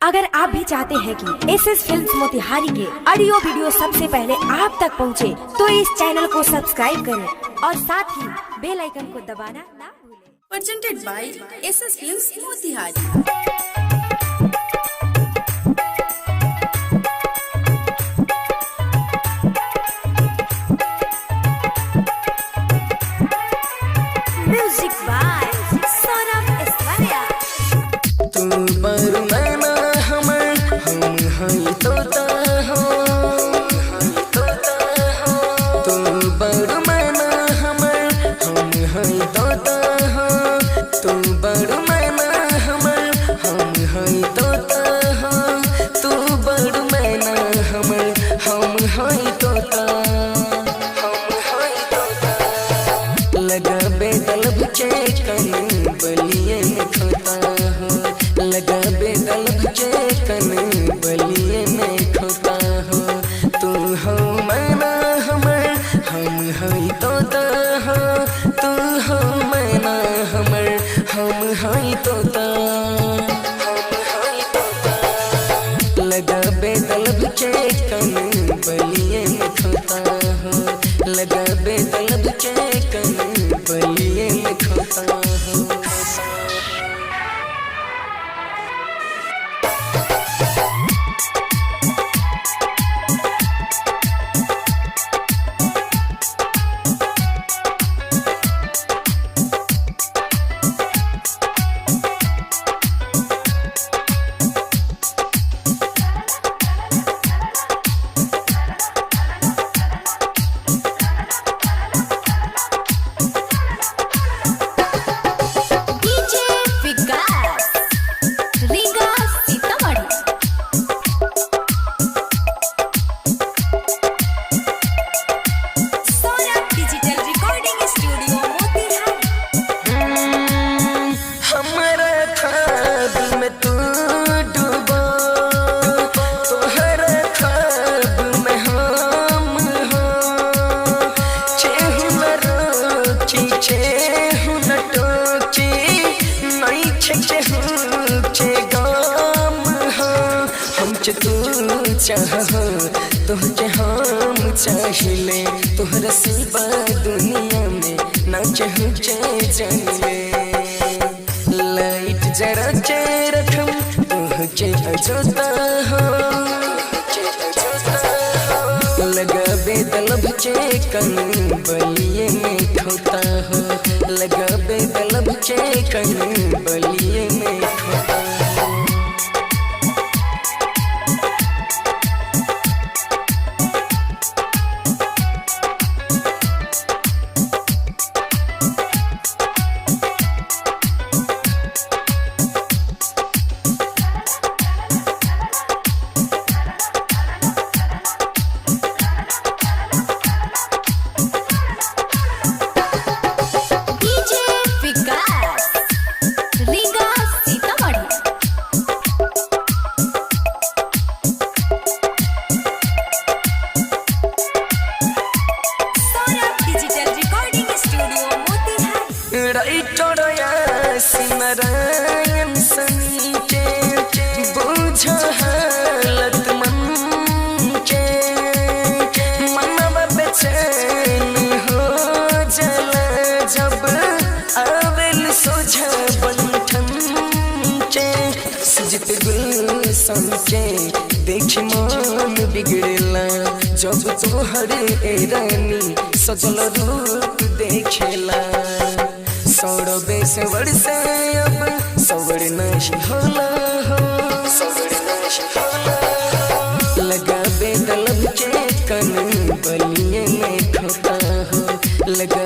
अगर आप भी चाहते हैं कि एसएस फिल्म्स मोतिहारी के ऑडियो वीडियो सबसे पहले आप तक पहुंचे, तो इस चैनल को सब्सक्राइब करें और साथ ही बेल आइकन को दबाना ना भूलें। Presented by SS Films Motihari. Music by Saurabh Aishwarya. लगा बेदलब चेकन बलिए में खोता हो, लगा बेदलब चेकन बलिए में खोता हो। तू हो मैना हमर हम हई तोता हो, तू हो मैना हमर हम हई तोता, हम हई तोता। लगा बेदलब चेकन बलिए में खोता हो, लगा बेदलब चेकन बलिए में खोता हो। तू चाहो तुझे हम चाहिए, तुहरा सिवा दुनिया में ना चाहूँ जाने। लाइट जरा चे रखम तुझे अजोता हो, लगा बेदलब चेकन बलिए में खोता हो, लगा बेदलब चेकन बलिए में खोता हो। नारायण सनी के बुझ हालत मन के, मनवा बेचैन हो जला जब आवेल सोझा बंठन के। सजत गुलशन के देखी मन बिगड़ेला, जब तोहर ए रानी सजल रूप देखेला। सौरभे से वर्षे अब सवर नहीं होला हो, सवर नहीं होला हो। लगा बेदलब चेकन बलिए में खोता हो, लगा